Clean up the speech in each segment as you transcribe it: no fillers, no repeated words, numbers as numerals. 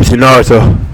Mr. Naruto.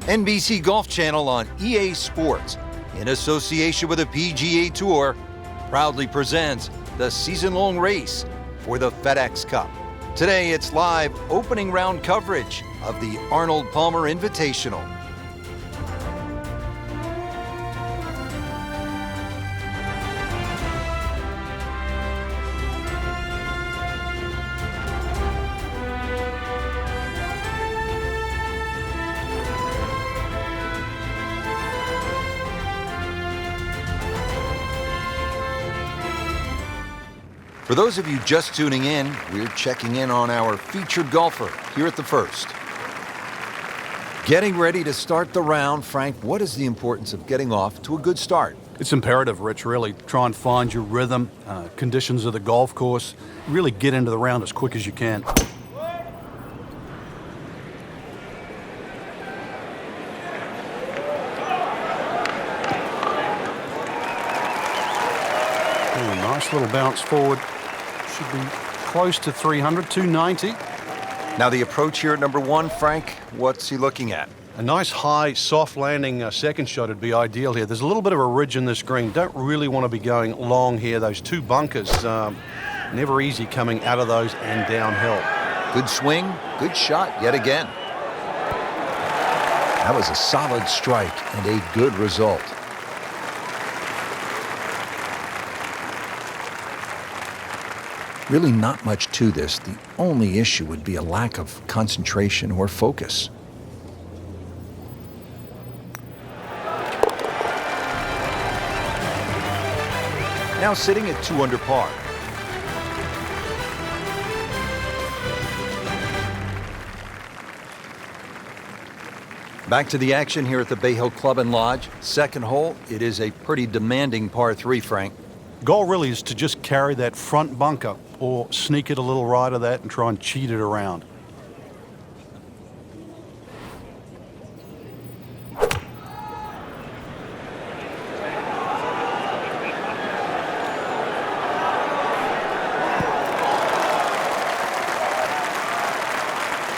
NBC Golf Channel on EA Sports, in association with the PGA Tour, proudly presents the season-long race for the FedEx Cup. Today, it's live opening round coverage of the Arnold Palmer Invitational. For those of you just tuning in, we're checking in on our featured golfer here at the first. Getting ready to start the round, Frank, what is the importance of getting off to a good start? It's imperative, Rich, really. Try and find your rhythm, conditions of the golf course. Really get into the round as quick as you can. Ooh, nice little bounce forward. Should be close to 300, 290. Now the approach here at number one, Frank, what's he looking at? A nice high, soft landing second shot would be ideal here. There's a little bit of a ridge in this green. Don't really want to be going long here. Those two bunkers, never easy coming out of those and downhill. Good swing, good shot yet again. That was a solid strike and a good result. Really not much to this. The only issue would be a lack of concentration or focus. Now sitting at 2 under par. Back to the action here at the Bay Hill Club and Lodge. Second hole, it is a pretty demanding par 3, Frank. Goal really is to just carry that front bunker or sneak it a little right of that and try and cheat it around.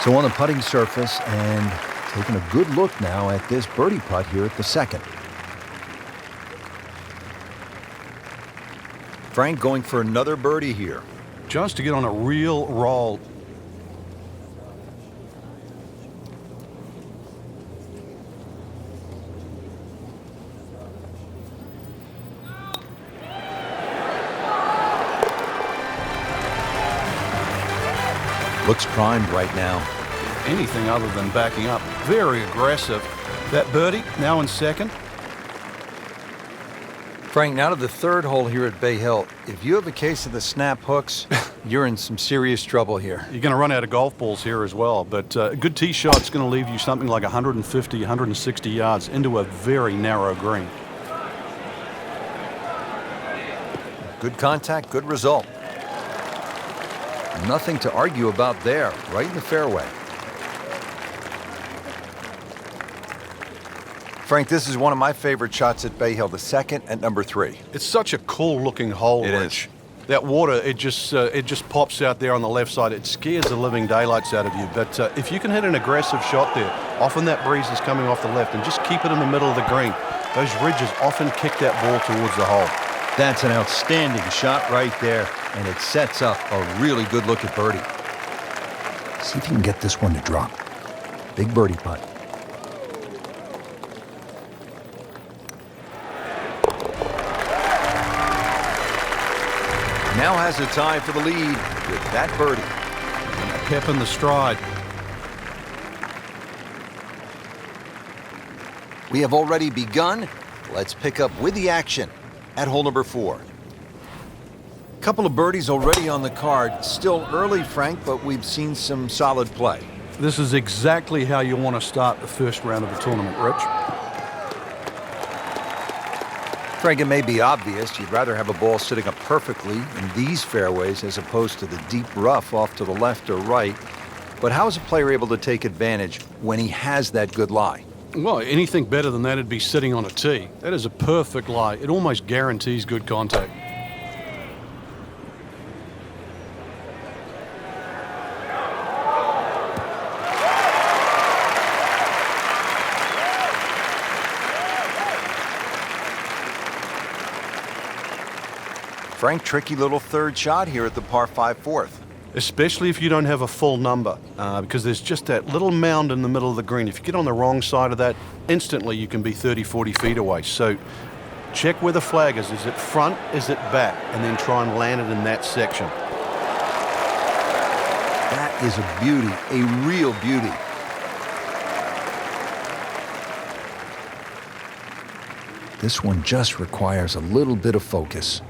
So on the putting surface and taking a good look now at this birdie putt here at the second. Frank going for another birdie here. Just to get on a real roll. Looks primed right now. Anything other than backing up. Very aggressive. That birdie now in second. Frank, now to the third hole here at Bay Hill. If you have a case of the snap hooks, you're in some serious trouble here. You're going to run out of golf balls here as well, but a good tee shot's going to leave you something like 150, 160 yards into a very narrow green. Good contact, good result. Nothing to argue about there, right in the fairway. Frank, this is one of my favorite shots at Bay Hill, the second at number 3. It's such a cool-looking hole, It Rich. is. That water, it just pops out there on the left side. It scares the living daylights out of you. But if you can hit an aggressive shot there, often that breeze is coming off the left, and just keep it in the middle of the green. Those ridges often kick that ball towards the hole. That's an outstanding shot right there, and it sets up a really good look at birdie. See if you can get this one to drop. Big birdie putt. Now has a tie for the lead with that birdie. And a pep in the stride. We have already begun. Let's pick up with the action at hole number 4. Couple of birdies already on the card. Still early, Frank, but we've seen some solid play. This is exactly how you want to start the first round of the tournament, Rich. Frank, it may be obvious you'd rather have a ball sitting up perfectly in these fairways as opposed to the deep rough off to the left or right. But how is a player able to take advantage when he has that good lie? Well, anything better than that would be sitting on a tee. That is a perfect lie. It almost guarantees good contact. Frank, tricky little third shot here at the par 5 fourth. Especially if you don't have a full number, because there's just that little mound in the middle of the green. If you get on the wrong side of that, instantly you can be 30, 40 feet away. So check where the flag is. Is it front? Is it back? And then try and land it in that section. That is a beauty, a real beauty. This one just requires a little bit of focus.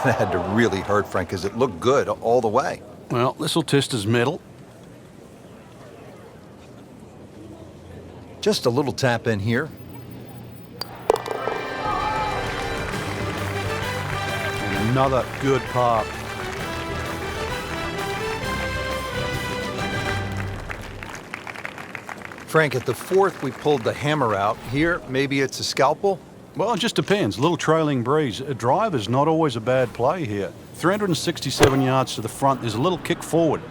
That had to really hurt, Frank, because it looked good all the way. Well, this will test his mettle. Just a little tap in here. And another good par. Frank, at the 4th, we pulled the hammer out. Here, maybe it's a scalpel? Well, it just depends. A little trailing breeze. A drive is not always a bad play here. 367 yards to the front. There's a little kick forward.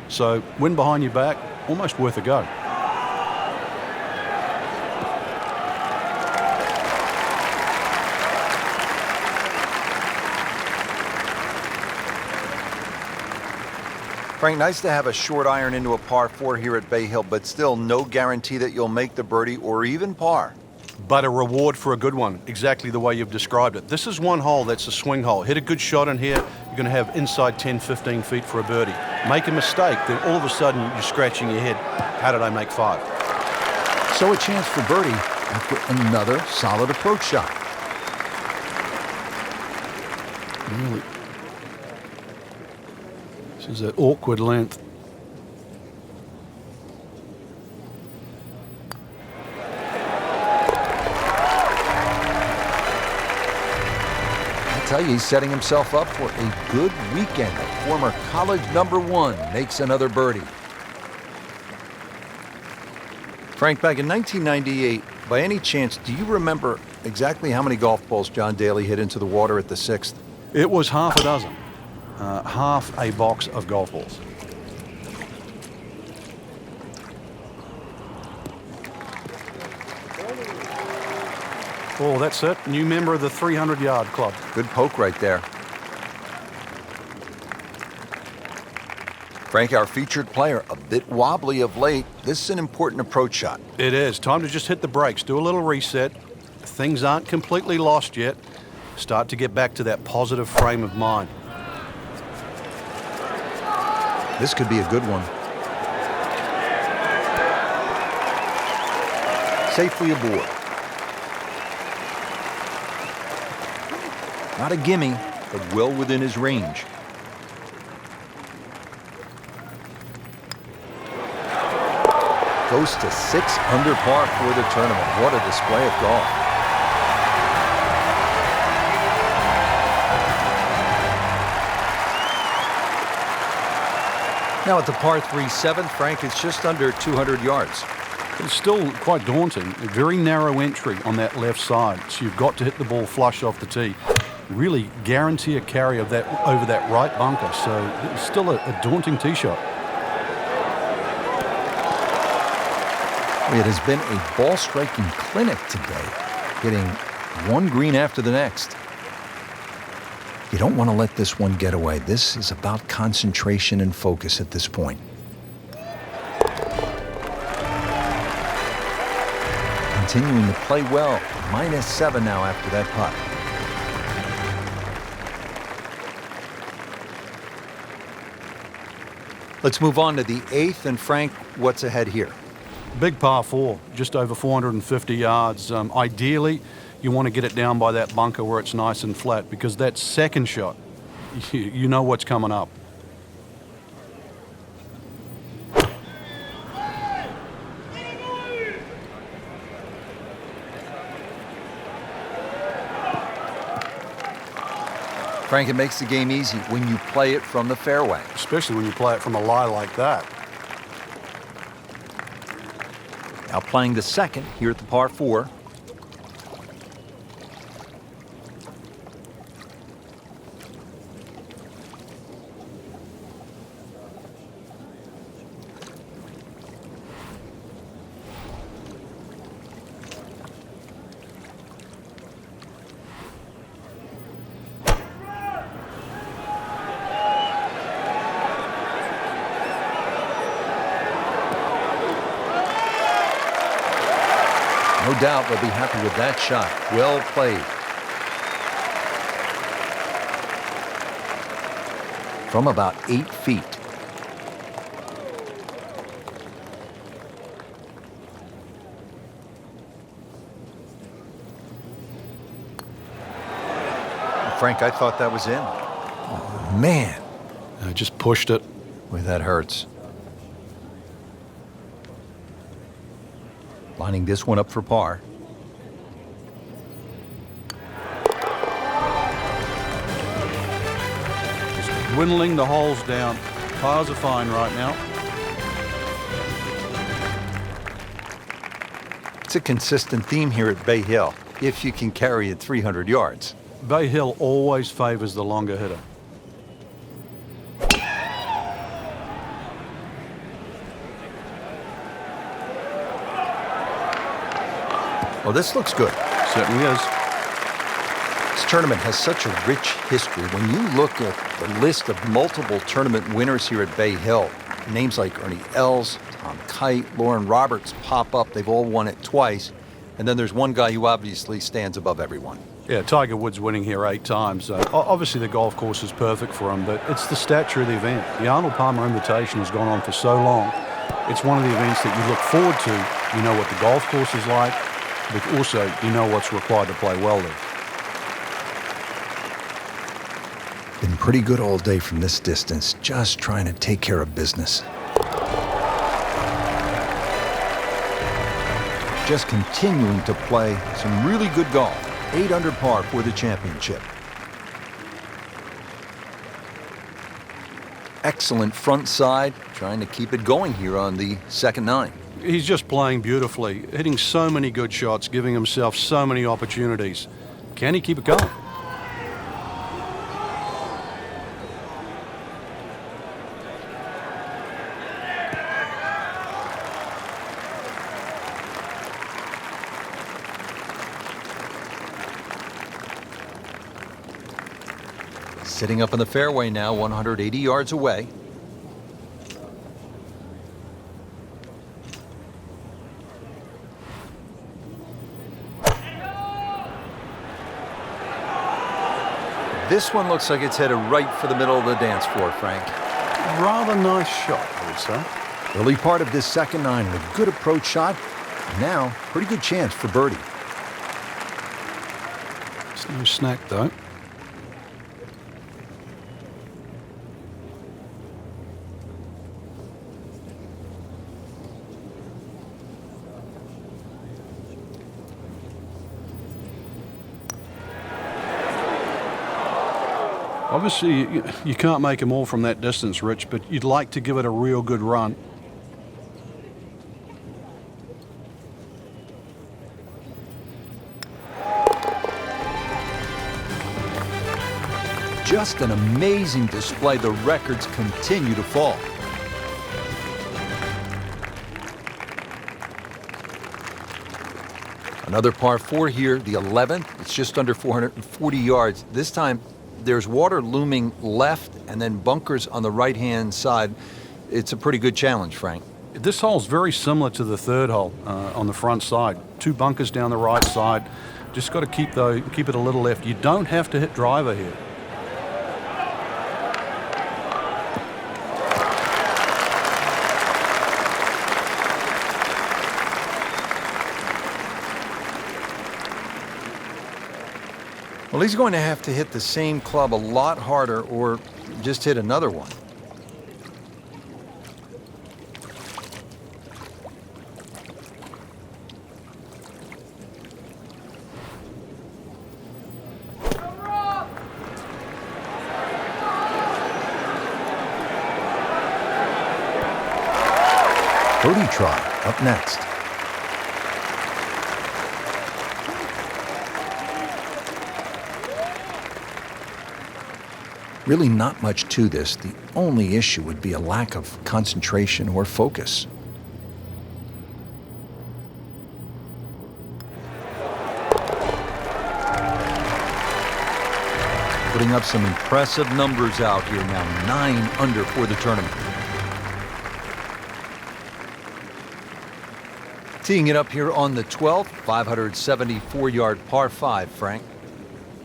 So wind behind your back, almost worth a go. Frank, nice to have a short iron into a par 4 here at Bay Hill, but still no guarantee that you'll make the birdie or even par. But a reward for a good one, exactly the way you've described it. This is one hole that's a swing hole. Hit a good shot in here, you're going to have inside 10, 15 feet for a birdie. Make a mistake, then all of a sudden you're scratching your head. How did I make 5? So a chance for birdie after another solid approach shot. Really? This is an awkward length. I tell you, he's setting himself up for a good weekend. Former college #1 makes another birdie. Frank, back in 1998, by any chance, do you remember exactly how many golf balls John Daly hit into the water at the 6th? It was half a dozen. Half a box of golf balls. Oh, that's it. New member of the 300-yard club. Good poke right there. Frank, our featured player, a bit wobbly of late. This is an important approach shot. It is. Time to just hit the brakes. Do a little reset. Things aren't completely lost yet. Start to get back to that positive frame of mind. This could be a good one. safely aboard. Not a gimme, but well within his range. Goes to 6 under par for the tournament. What a display of golf. Now at the par 3 7th, Frank, it's just under 200 yards. It's still quite daunting. A very narrow entry on that left side, so you've got to hit the ball flush off the tee. Really guarantee a carry of that over that right bunker, so it's still a daunting tee shot. It has been a ball striking clinic today, hitting one green after the next. You don't want to let this one get away. This is about concentration and focus at this point. Continuing to play well. -7 now after that putt. Let's move on to the 8th. And Frank, what's ahead here? Big par 4, just over 450 yards. Ideally, you want to get it down by that bunker where it's nice and flat, because that second shot, you know what's coming up. Frank, it makes the game easy when you play it from the fairway. Especially when you play it from a lie like that. Now playing the second here at the par 4. No doubt they'll be happy with that shot. Well played. From about 8 feet. Frank, I thought that was in. Oh, man. I just pushed it. Boy, that hurts. Lining this one up for par. Just dwindling the holes down. Pars are fine right now. It's a consistent theme here at Bay Hill, if you can carry it 300 yards. Bay Hill always favors the longer hitter. Well, this looks good. Certainly is. This tournament has such a rich history. When you look at the list of multiple tournament winners here at Bay Hill, names like Ernie Els, Tom Kite, Lauren Roberts pop up. They've all won it twice. And then there's one guy who obviously stands above everyone. Yeah, Tiger Woods winning here 8 times. Obviously, the golf course is perfect for him, but it's the stature of the event. The Arnold Palmer Invitation has gone on for so long. It's one of the events that you look forward to. You know what the golf course is like, but also you know what's required to play well there. Been pretty good all day from this distance, just trying to take care of business. Just continuing to play some really good golf. 8 under par for the championship. Excellent front side, trying to keep it going here on the second 9. He's just playing beautifully, hitting so many good shots, giving himself so many opportunities. Can he keep it going? Sitting up in the fairway now, 180 yards away. This one looks like it's headed right for the middle of the dance floor, Frank. Rather nice shot, I would say. Early part of this second 9 with a good approach shot. Now, pretty good chance for birdie. It's no snack, though. Obviously, you can't make them all from that distance, Rich, but you'd like to give it a real good run. Just an amazing display. The records continue to fall. Another par 4 here, the 11th. It's just under 440 yards. This time, there's water looming left and then bunkers on the right-hand side. It's a pretty good challenge, Frank. This hole's very similar to the third hole on the front side. 2 bunkers down the right side. Just got to keep it a little left. You don't have to hit driver here. Well, he's going to have to hit the same club a lot harder or just hit another one. Birdie try up next. Really not much to this. The only issue would be a lack of concentration or focus. Putting up some impressive numbers out here now. 9 under for the tournament. Teeing it up here on the 12th, 574-yard par 5, Frank.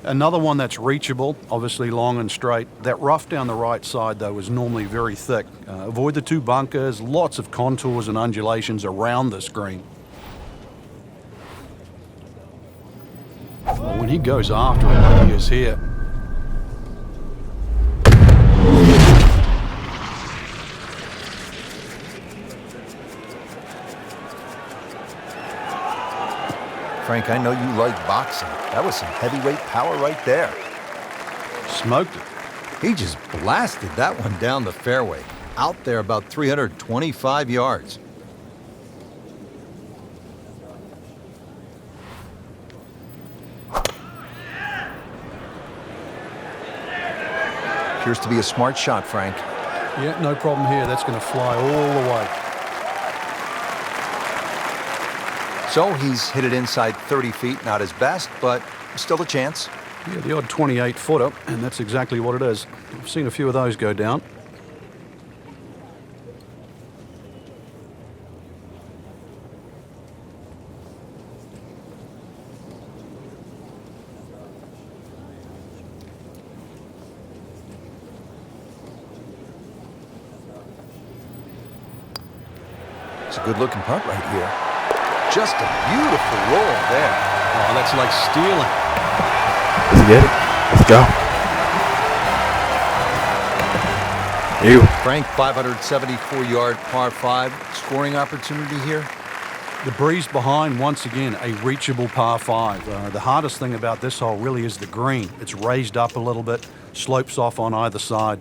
Another one that's reachable, obviously long and straight. That rough down the right side, though, is normally very thick. Avoid the 2 bunkers, lots of contours and undulations around this green. Well, when he goes after it, like he is here, Frank, I know you like boxing. That was some heavyweight power right there. smoked it. He just blasted that one down the fairway. Out there about 325 yards. Appears to be a smart shot, Frank. Yeah, no problem here. That's going to fly all the way. So he's hit it inside 30 feet. Not his best, but still a chance. Yeah, the odd 28-footer, and that's exactly what it is. I've seen a few of those go down. It's a good-looking putt right here. Just a beautiful roll there. Oh, that's like stealing. Let's get it. Let's go. You. Frank, 574-yard par 5. Scoring opportunity here? The breeze behind, once again, a reachable par 5. The hardest thing about this hole really is the green. It's raised up a little bit, slopes off on either side.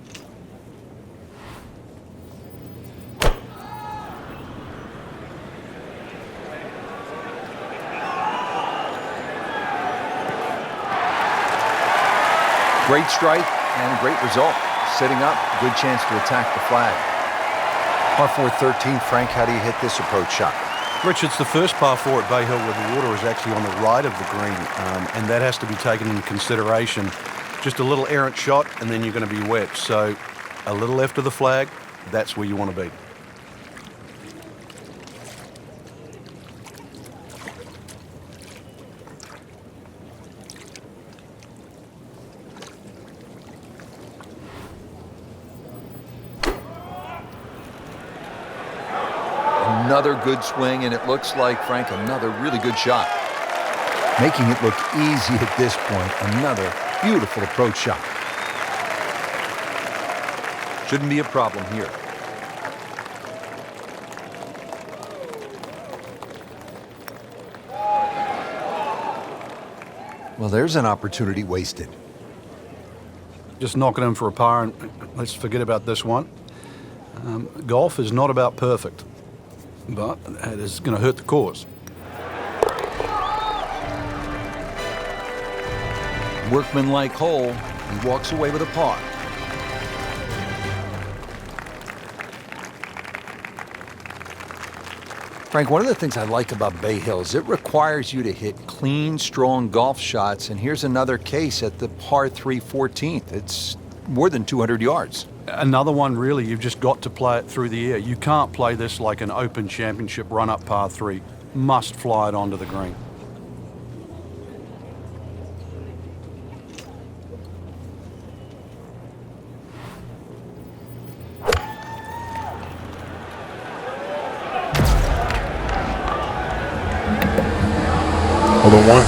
Great strike and great result. Sitting up, good chance to attack the flag. Par 4 13, Frank, how do you hit this approach shot? Rich, it's the first par 4 at Bay Hill where the water is actually on the right of the green, and that has to be taken into consideration. Just a little errant shot, and then you're going to be wet. So a little left of the flag, that's where you want to be. Another good swing, and it looks like, Frank, another really good shot. Making it look easy at this point. Another beautiful approach shot. Shouldn't be a problem here. Well, there's an opportunity wasted. Just knocking him for a par, and let's forget about this one. Golf is not about perfect, but it is going to hurt the cause. Workmanlike hole. He walks away with a par. Frank, one of the things I like about Bay Hill is it requires you to hit clean, strong golf shots, and here's another case at the par 3 14th. It's more than 200 yards. Another one, really, you've just got to play it through the air. You can't play this like an Open Championship run-up par 3. Must fly it onto the green. Hold on one.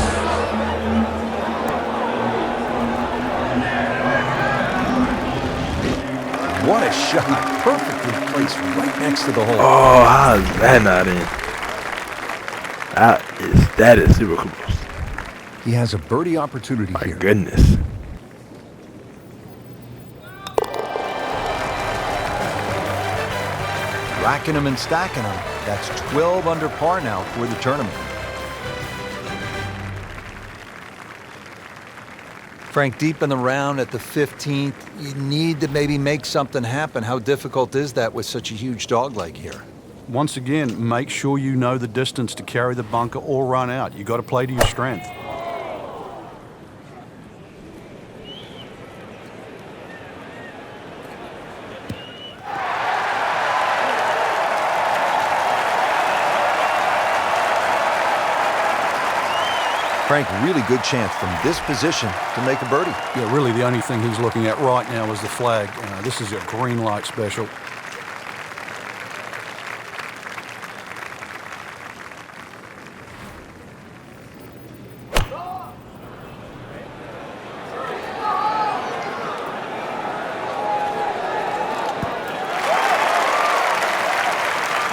What a shot. Perfectly placed right next to the hole. Oh, how is that not in? That is super close. He has a birdie opportunity My here. goodness. Racking them and stacking them. That's 12 under par now for the tournament. Frank, deep in the round at the 15th, you need to maybe make something happen. How difficult is that with such a huge dog leg here? Once again, make sure you know the distance to carry the bunker or run out. You've got to play to your strength. Frank, really good chance from this position to make a birdie. Yeah, really the only thing he's looking at right now is the flag. This is a green light special.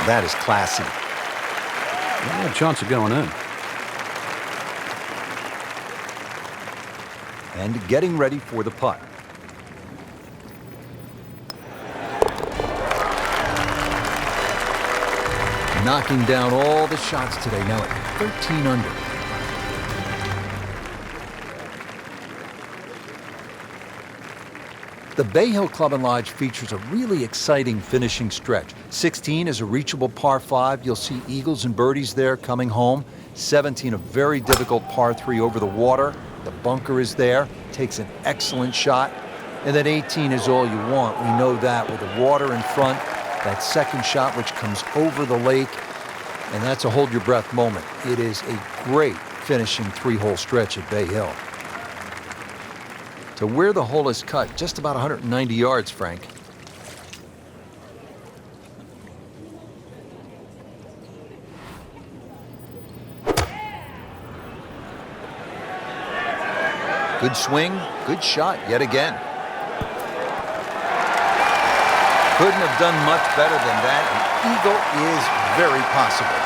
That is classy. Yeah, chance of going in. And getting ready for the putt. Knocking down all the shots today, now at 13 under. The Bay Hill Club and Lodge features a really exciting finishing stretch. 16 is a reachable par 5. You'll see eagles and birdies there coming home. 17, a very difficult par 3 over the water. The bunker is there, takes an excellent shot. And then 18 is all you want. We know that with the water in front, that second shot which comes over the lake, and that's a hold your breath moment. It is a great finishing 3-hole stretch at Bay Hill. To where the hole is cut, just about 190 yards, Frank. Good swing, good shot yet again. Couldn't have done much better than that. An eagle is very possible.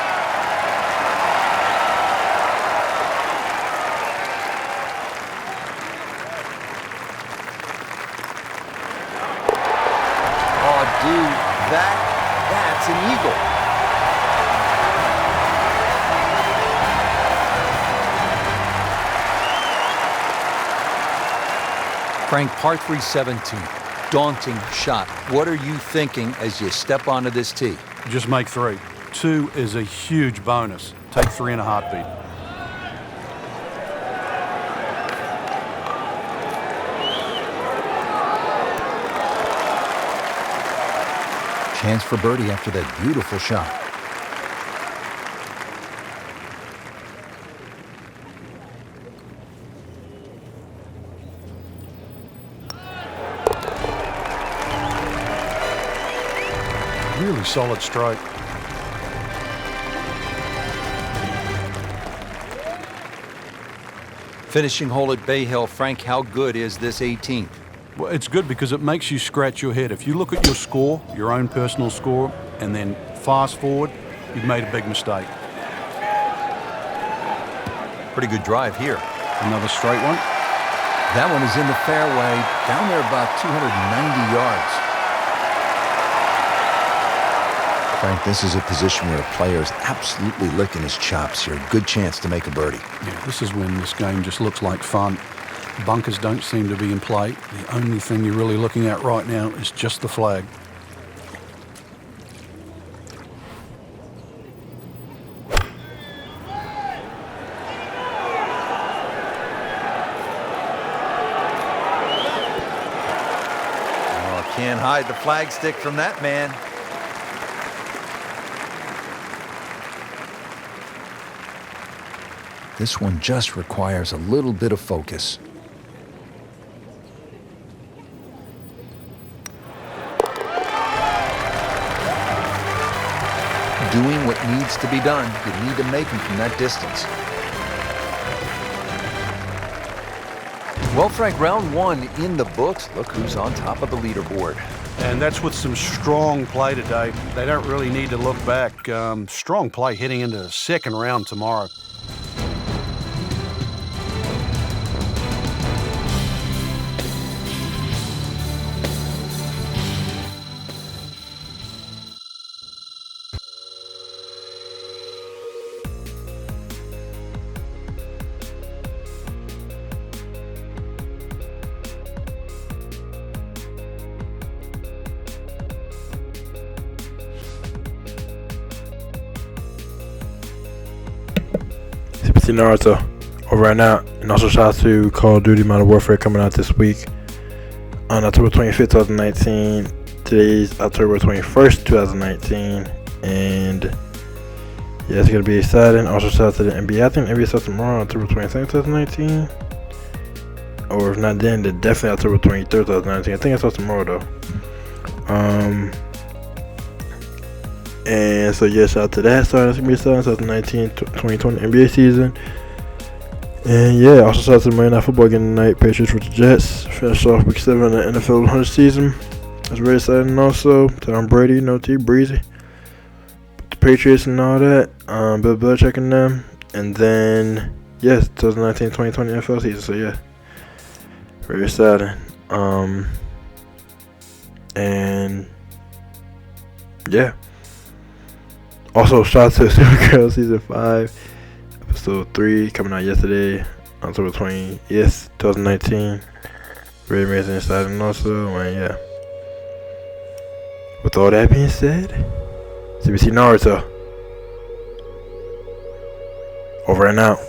Oh, dude, that's an eagle. Frank, par 3 17, daunting shot. What are you thinking as you step onto this tee? Just make 3. 2 is a huge bonus. Take 3 in a heartbeat. Chance for birdie after that beautiful shot. Really solid stroke. Finishing hole at Bay Hill, Frank, how good is this 18th? Well, it's good because it makes you scratch your head. If you look at your score, your own personal score, and then fast forward, you've made a big mistake. Pretty good drive here. Another straight one. That one is in the fairway, down there about 290 yards. Frank, this is a position where a player is absolutely licking his chops here. Good chance to make a birdie. Yeah, this is when this game just looks like fun. Bunkers don't seem to be in play. The only thing you're really looking at right now is just the flag. Oh, can't hide the flag stick from that man. This one just requires a little bit of focus. Doing what needs to be done. You need to make them from that distance. Well, Frank, round one in the books. Look who's on top of the leaderboard. And that's with some strong play today. They don't really need to look back. Strong play heading into the second round tomorrow. CBC Naruto over and out. And also shout out to Call of Duty Modern Warfare coming out this week on October 25th, 2019. Today's October 21st, 2019. And yeah, it's going to be exciting. Also shout out to the NBA. I think the NBA starts tomorrow, October 22nd, 2019. Or if not then definitely October 23rd, 2019. I think it starts tomorrow though. And so yeah, shout out to that. Starting it's gonna be starting 2019-2020 NBA season. And yeah, also shout out to the Monday Night Football game tonight. Patriots with the Jets. Finish off week 7 of the NFL 100 season. That's very exciting. Also, Tom Brady, no T, Breezy, the Patriots and all that. Bill Belichick and them. And then yes, 2019-2020 NFL season. So yeah, very exciting. And yeah. Also, shout out to Supergirl Season 5, Episode 3, coming out yesterday, October 20th, 2019. Very amazing, exciting also, and yeah. With all that being said, CBC Naruto, over and out.